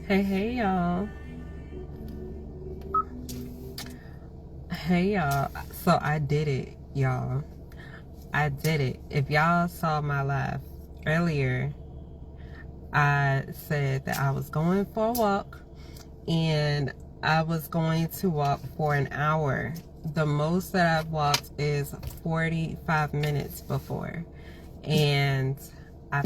Hey y'all. Hey y'all. So I did it, y'all. I did it. If y'all saw my live earlier, I said that I was going for a walk and I was going to walk for an hour. The most that I've walked is 45 minutes before. And I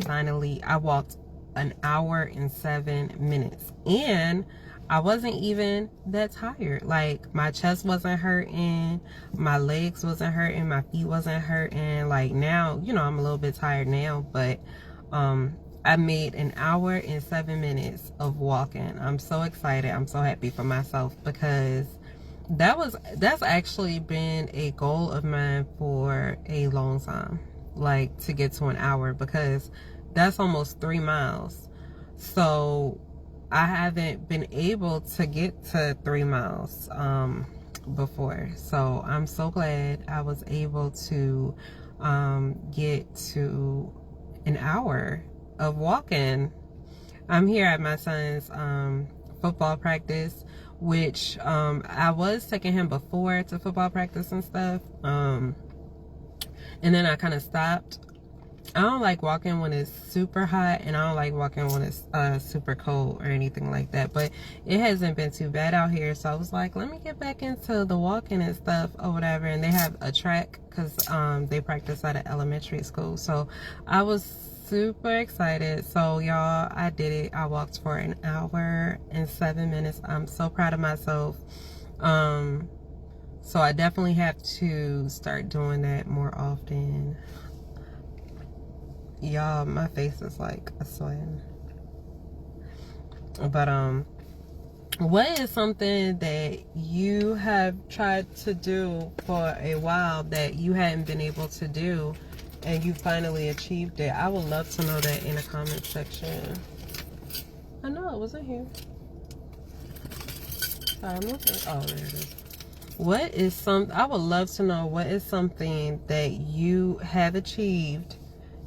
walked an hour and 7 minutes. And I wasn't even that tired. Like, my chest wasn't hurting, my legs wasn't hurting, my feet wasn't hurting. Like, now, I'm a little bit tired now, but I made an hour and 7 minutes of walking. I'm so excited. I'm so happy for myself because that's actually been a goal of mine for a long time, like to get to an hour, because that's almost 3 miles. So I haven't been able to get to 3 miles before. So I'm so glad I was able to get to an hour of walking. I'm here at my son's football practice, which I was taking him before to football practice and stuff. And then I kind of stopped. I don't like walking when it's super hot, and I don't like walking when it's super cold or anything like that. But it hasn't been too bad out here, so I was like, let me get back into the walking and stuff or whatever. And they have a track because they practice at an elementary school, so I was super excited. So y'all, I did it. I walked for an hour and 7 minutes. I'm so proud of myself. So I definitely have to start doing that more often. Y'all, my face is like a sweating. But what is something that you have tried to do for a while that you hadn't been able to do and you finally achieved it? I would love to know that in the comment section. I know it wasn't here. Sorry, I'm looking. Oh, there it is. I would love to know what is something that you have achieved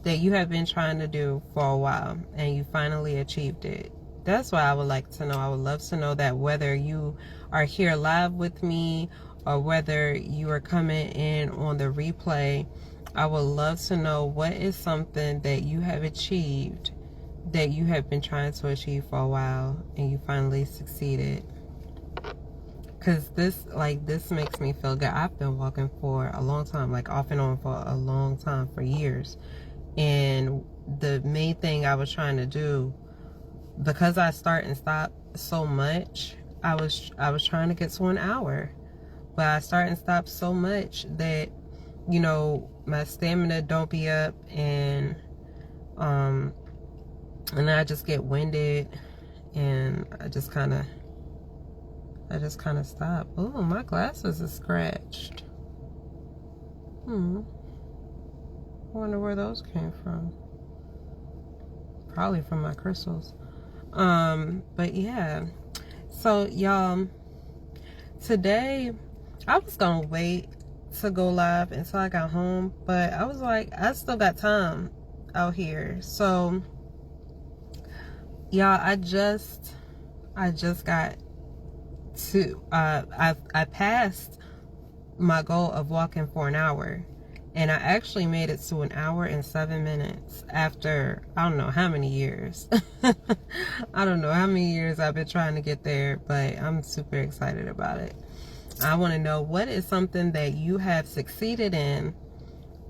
that you have been trying to do for a while and you finally achieved it. That's what I would like to know. I would love to know that, whether you are here live with me or whether you are coming in on the replay. I would love to know what is something that you have achieved that you have been trying to achieve for a while and you finally succeeded. Because this makes me feel good. I've been walking for a long time, like off and on for a long time, for years. And the main thing I was trying to do, because I start and stop so much, I was trying to get to an hour, but I start and stop so much that, my stamina don't be up, and I just get winded, and I just kind of stop. Oh, my glasses are scratched. I wonder where those came from. Probably from my crystals. But yeah. So y'all, today I was gonna wait to go live until I got home, but I was like, I still got time out here. So y'all, I just got to I passed my goal of walking for an hour. And I actually made it to an hour and 7 minutes after, I don't know how many years. I don't know how many years I've been trying to get there, but I'm super excited about it. I want to know, what is something that you have succeeded in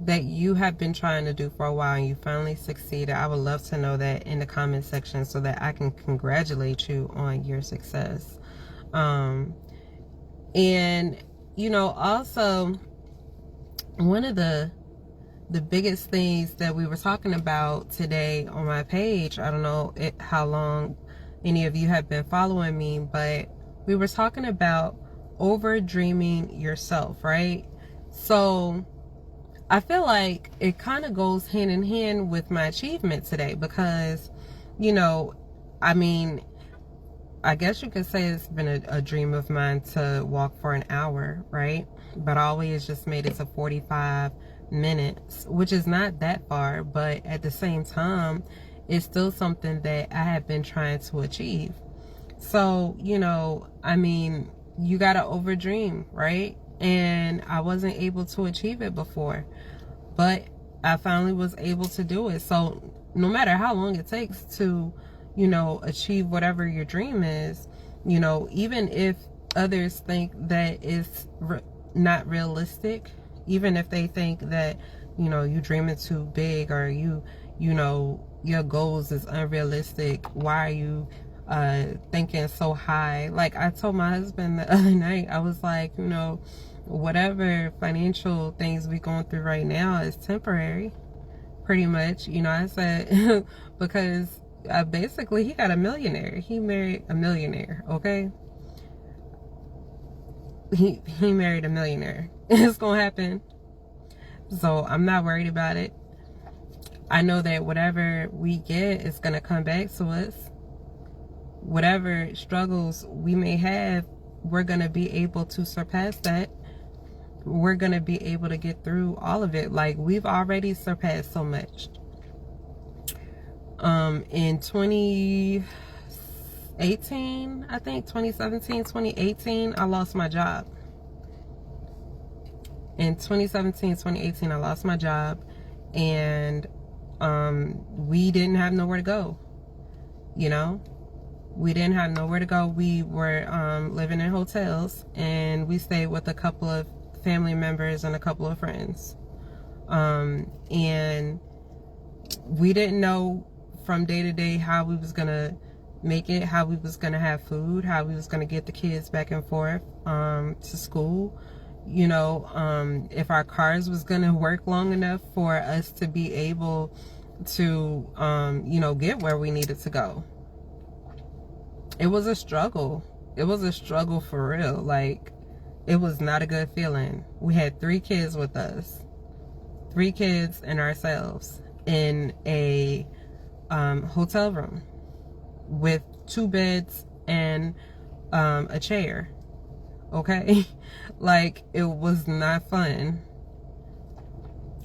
that you have been trying to do for a while and you finally succeeded? I would love to know that in the comment section so that I can congratulate you on your success. And, also, one of the biggest things that we were talking about today on my page, I don't know how long any of you have been following me, but we were talking about over dreaming yourself, right? So I feel like it kind of goes hand in hand with my achievement today, because I guess you could say it's been a dream of mine to walk for an hour, right? But I always just made it to 45 minutes, which is not that far, but at the same time, it's still something that I have been trying to achieve. So, you know, I mean, you gotta overdream, right? And I wasn't able to achieve it before, but I finally was able to do it. So no matter how long it takes to, you know, achieve whatever your dream is, you know, even if others think that it's not realistic, even if they think that, you know, you dreaming too big, or you know, your goals is unrealistic, why are you thinking so high? Like I told my husband the other night, I was like, you know, whatever financial things we going through right now is temporary, pretty much. You know, I said, because basically he got a millionaire. He married a millionaire, okay? He married a millionaire. It's gonna happen. So I'm not worried about it. I know that whatever we get is gonna come back to us. Whatever struggles we may have, we're gonna be able to surpass that. We're gonna be able to get through all of it. Like, we've already surpassed so much. In 2018, I think 2017, 2018, I lost my job. In 2017, 2018, I lost my job, and we didn't have nowhere to go. You know, we didn't have nowhere to go. We were living in hotels, and we stayed with a couple of family members and a couple of friends. And we didn't know from day to day how we was gonna make it, how we was gonna have food, how we was gonna get the kids back and forth to school. You know, if our cars was gonna work long enough for us to be able to, you know, get where we needed to go. It was a struggle. It was a struggle for real. Like, it was not a good feeling. We had 3 kids with us. 3 kids and ourselves in a hotel room with 2 beds and a chair. Okay? Like, it was not fun.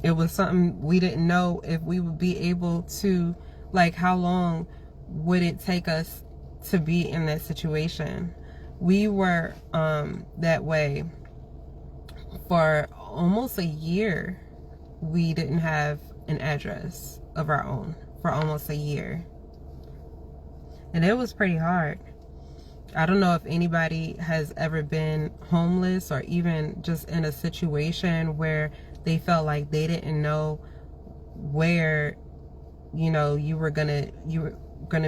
It was something we didn't know if we would be able to, like, how long would it take us to be in that situation. We were that way for almost a year. We didn't have an address of our own for almost a year. And it was pretty hard. I don't know if anybody has ever been homeless, or even just in a situation where they felt like they didn't know where, you know, you were gonna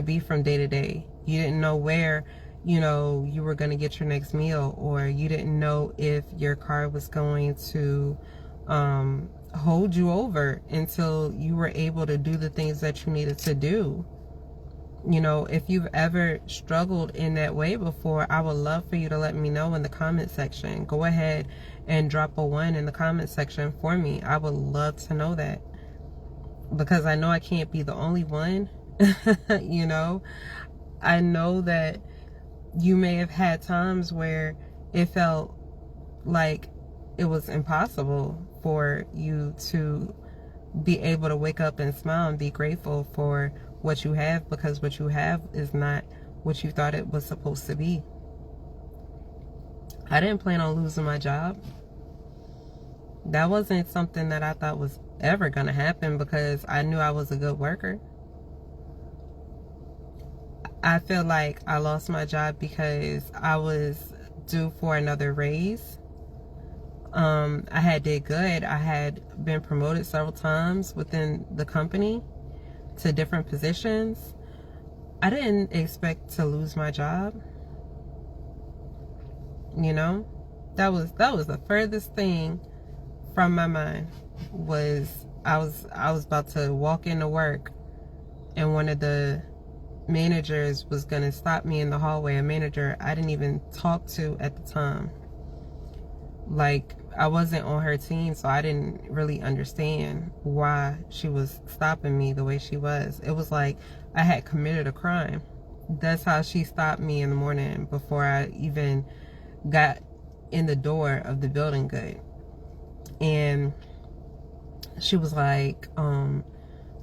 be from day to day. You didn't know where, you know, you were gonna get your next meal, or you didn't know if your car was going to hold you over until you were able to do the things that you needed to do. You know, if you've ever struggled in that way before, I would love for you to let me know in the comment section. Go ahead and drop a 1 in the comment section for me. I would love to know that, because I know I can't be the only one. You know, I know that you may have had times where it felt like it was impossible for you to be able to wake up and smile and be grateful for what you have, because what you have is not what you thought it was supposed to be. I didn't plan on losing my job. That wasn't something that I thought was ever going to happen, because I knew I was a good worker. I feel like I lost my job because I was due for another raise. I had did good. I had been promoted several times within the company to different positions. I didn't expect to lose my job. You know, that was the furthest thing from my mind. Was I was about to walk into work, and one of the managers was gonna stop me in the hallway. A manager I didn't even talk to at the time. Like, I wasn't on her team, so I didn't really understand why she was stopping me the way she was. It was like I had committed a crime. That's how she stopped me in the morning before I even got in the door of the building good. And she was like, come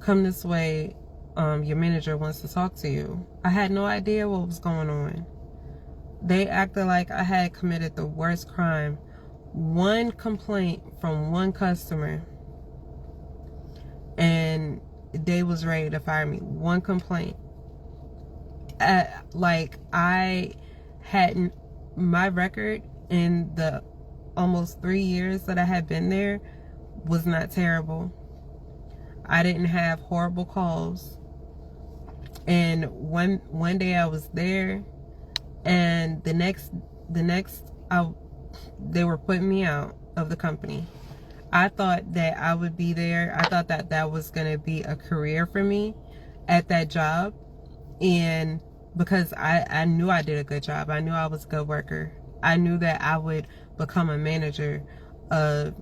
this way, your manager wants to talk to you. I had no idea what was going on. They acted like I had committed the worst crime. One complaint from one customer and they was ready to fire me. One complaint. Like, I hadn't, my record in the almost 3 years that I had been there was not terrible. I didn't have horrible calls. And one day I was there, and the next they were putting me out of the company. I thought that I would be there. I thought that that was going to be a career for me at that job. And because I knew I did a good job. I knew I was a good worker. I knew that I would become a manager of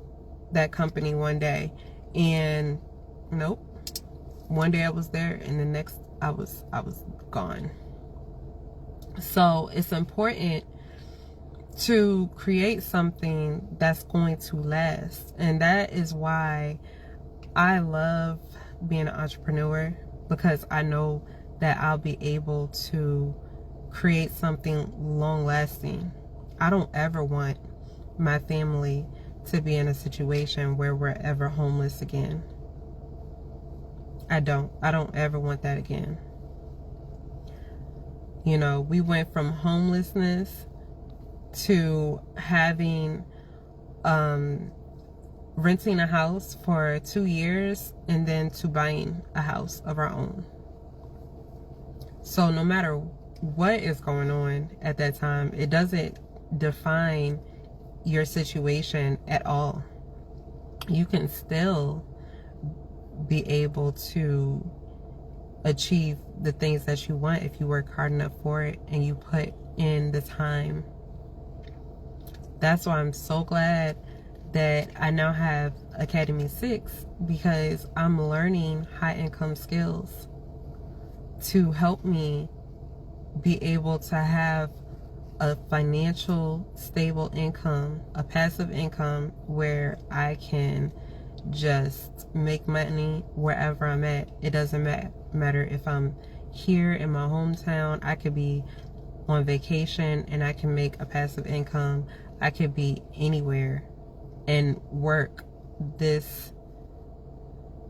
that company one day. And nope. One day I was there, and the next I was gone. So it's important to create something that's going to last. And that is why I love being an entrepreneur, because I know that I'll be able to create something long lasting. I don't ever want my family to be in a situation where we're ever homeless again. I don't ever want that again. You know, we went from homelessness to having renting a house for 2 years, and then to buying a house of our own. So no matter what is going on at that time, it doesn't define your situation at all. You can still be able to achieve the things that you want if you work hard enough for it and you put in the time. That's why I'm so glad that I now have Academy 6, because I'm learning high income skills to help me be able to have a financial stable income, a passive income where I can just make money wherever I'm at. It doesn't matter if I'm here in my hometown. I could be on vacation and I can make a passive income. I could be anywhere and work this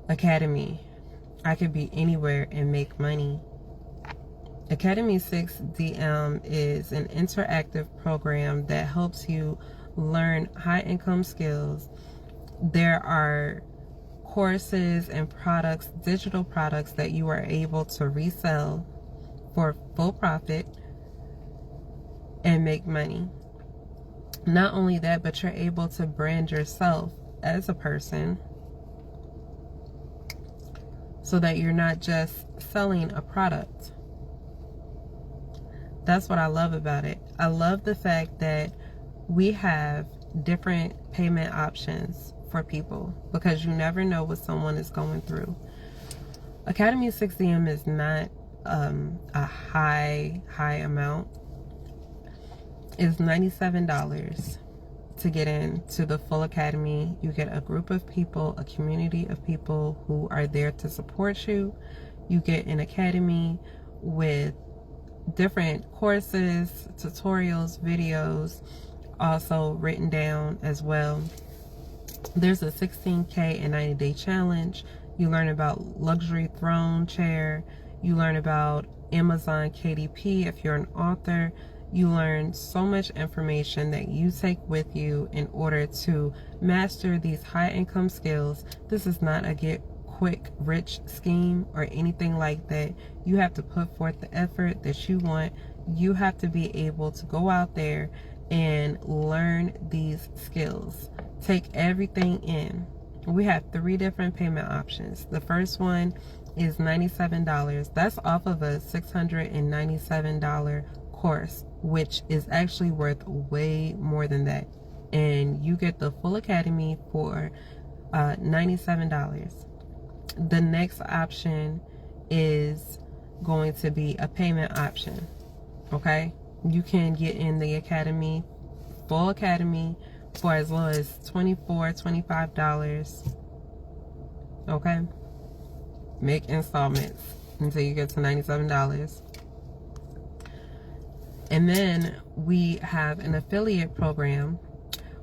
academy. I could be anywhere and make money. Academy 6 DM is an interactive program that helps you learn high income skills. There are courses and products, digital products, that you are able to resell for full profit and make money. Not only that, but you're able to brand yourself as a person so that you're not just selling a product. That's what I love about it. I love the fact that we have different payment options for people, because you never know what someone is going through. Academy 6 DM is not a high amount. It's $97 to get into the full academy. You get a group of people, a community of people who are there to support you. You get an academy with different courses, tutorials, videos, also written down as well. There's a 16K and 90-day challenge. You learn about luxury throne chair. You learn about Amazon KDP if you're an author. You learn so much information that you take with you in order to master these high income skills. This is not a get quick rich scheme or anything like that. You have to put forth the effort that you want. You have to be able to go out there and learn these skills. Take everything in. We have 3 different payment options. The first one is $97. That's off of a $697 course, which is actually worth way more than that. And you get the full academy for $97. The next option is going to be a payment option. Okay? You can get in the academy, full academy, for as low as $24, $25. Okay? Make installments until you get to $97. And then we have an affiliate program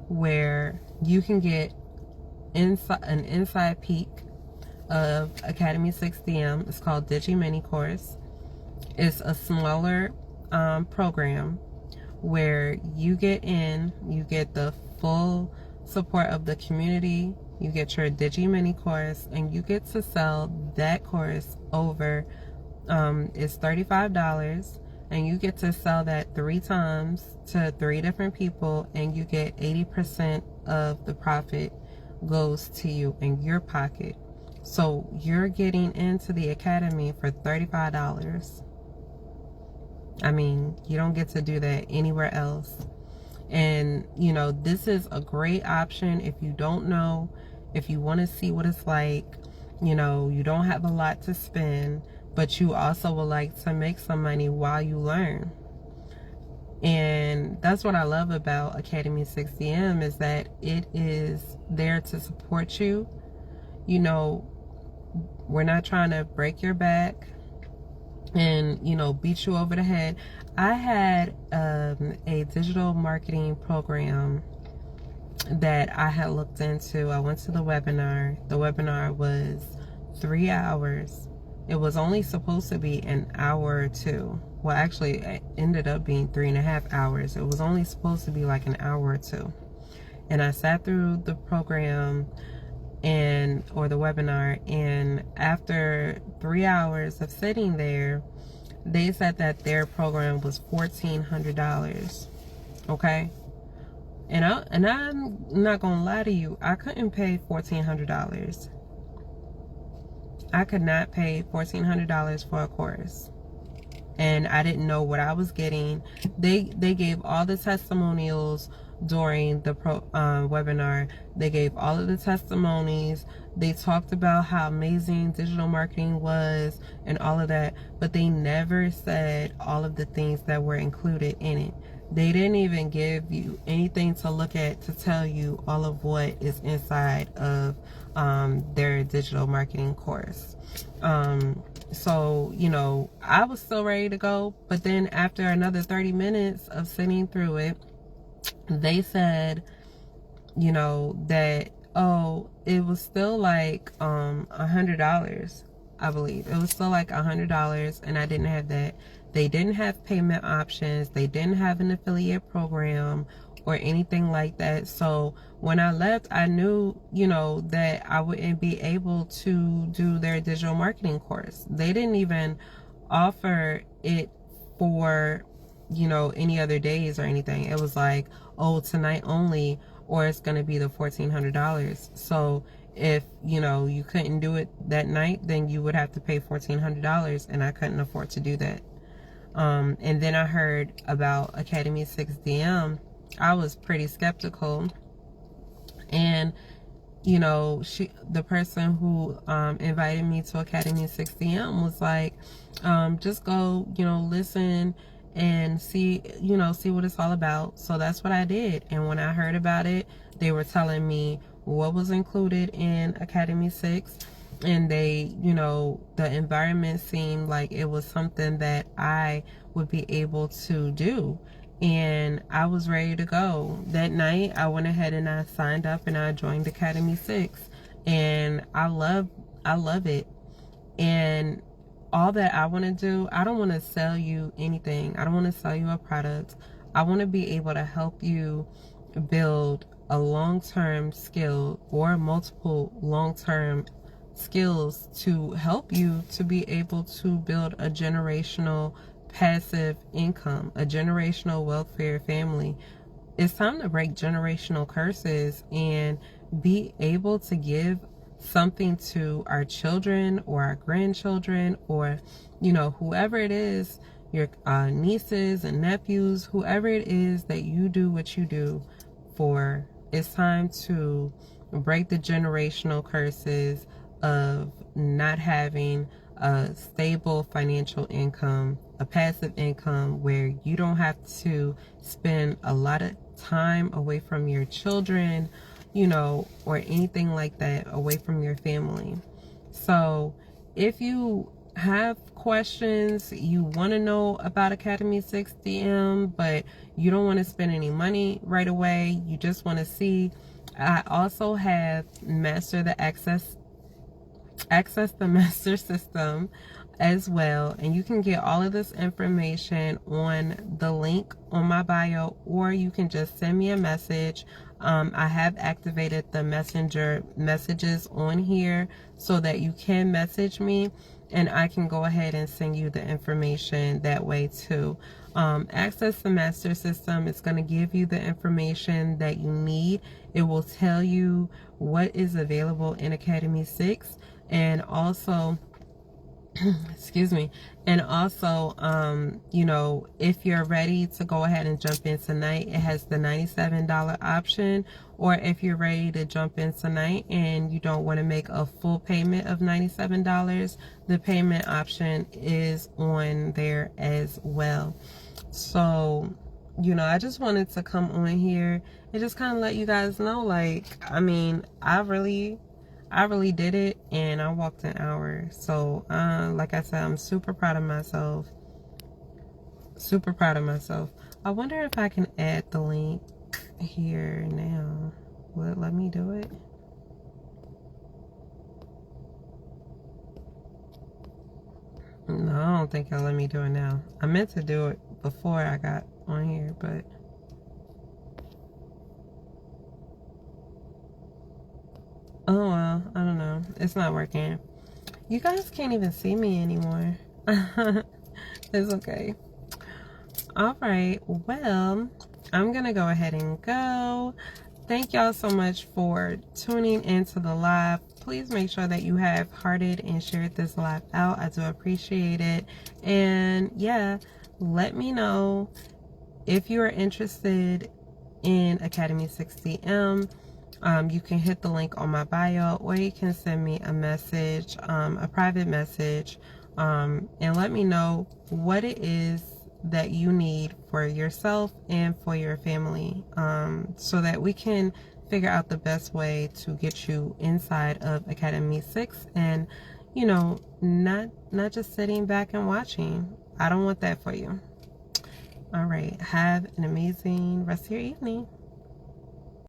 where you can get an inside peek of Academy 6DM. It's called Digi Mini Course. It's a smaller program where you get the full support of the community. You get your Digi Mini Course, and you get to sell that course over. It's $35, and you get to sell that 3 times to 3 different people, and you get 80% of the profit goes to you in your pocket. So you're getting into the academy for $35. I mean, you don't get to do that anywhere else. And, you know, this is a great option if you don't know, if you want to see what it's like, you know, you don't have a lot to spend, but you also would like to make some money while you learn. And that's what I love about Academy 6DM, is that it is there to support you. You know, we're not trying to break your back and, you know, beat you over the head. I had a digital marketing program that I had looked into. I went to the webinar. The webinar was 3 hours. It was only supposed to be an hour or 2. Well, actually, it ended up being 3.5 hours. It was only supposed to be like an hour or 2. And I sat through the program or the webinar, and after 3 hours of sitting there, they said that their program was $1,400. Okay? And I'm not gonna lie to you, I couldn't pay $1,400. I could not pay $1,400 for a course. And I didn't know what I was getting. They gave all the testimonials during the webinar. They gave all of the testimonies. They talked about how amazing digital marketing was and all of that, but they never said all of the things that were included in it. They didn't even give you anything to look at to tell you all of what is inside of their digital marketing course. So, you know, I was still ready to go, but then after another 30 minutes of sitting through it, they said, you know, that, oh, it was still like $100, I believe. It was still like $100, and I didn't have that. They didn't have payment options. They didn't have an affiliate program or anything like that. So when I left, I knew, you know, that I wouldn't be able to do their digital marketing course. They didn't even offer it for, you know, any other days or anything. It was like, oh, tonight only, or it's going to be the $1,400. So if, you know, you couldn't do it that night, then you would have to pay $1,400, and I couldn't afford to do that. And then I heard about Academy 6DM. I was pretty skeptical, and, you know, the person who invited me to Academy 6DM was like, just go, you know, listen and see what it's all about. So that's what I did. And when I heard about it, they were telling me what was included in Academy 6, and they, you know, the environment seemed like it was something that I would be able to do. And I was ready to go. That night, I went ahead and I signed up and I joined Academy 6. And I love it. And all that I want to do, I don't want to sell you anything. I don't want to sell you a product. I want to be able to help you build a long-term skill or multiple long-term skills to help you to be able to build a generational passive income, a generational wealth for your family. It's time to break generational curses and be able to give something to our children or our grandchildren, or, you know, whoever it is, your nieces and nephews, whoever it is that you do what you do for. It's time to break the generational curses of not having a stable financial income, a passive income where you don't have to spend a lot of time away from your children, you know, or anything like that, away from your family. So if you have questions, you want to know about Academy 6 DM, but you don't want to spend any money right away, you just want to see, I also have Master the Access the Master System as well, and you can get all of this information on the link on my bio, or you can just send me a message. I have activated the messenger messages on here so that you can message me and I can go ahead and send you the information that way too. Access the Master System. It's going to give you the information that you need. It will tell you what is available in Academy 6, and also excuse me, and also you know, if you're ready to go ahead and jump in tonight, it has the $97 option, or if you're ready to jump in tonight and you don't want to make a full payment of $97, the payment option is on there as well. So, you know, I just wanted to come on here and just kind of let you guys know, like, I mean, I really did it, and I walked an hour. So, like I said, I'm super proud of myself. Super proud of myself. I wonder if I can add the link here now. Will it let me do it? No, I don't think it'll let me do it now. I meant to do it before I got on here, but oh well, I don't know. It's not working. You guys can't even see me anymore. It's okay. Alright, well, I'm gonna go ahead and go. Thank y'all so much for tuning into the live. Please make sure that you have hearted and shared this live out. I do appreciate it. And yeah, let me know if you are interested in Academy 6 DM. You can hit the link on my bio, or you can send me a message, a private message, and let me know what it is that you need for yourself and for your family, so that we can figure out the best way to get you inside of Academy 6 and, you know, not just sitting back and watching. I don't want that for you. All right, have an amazing rest of your evening.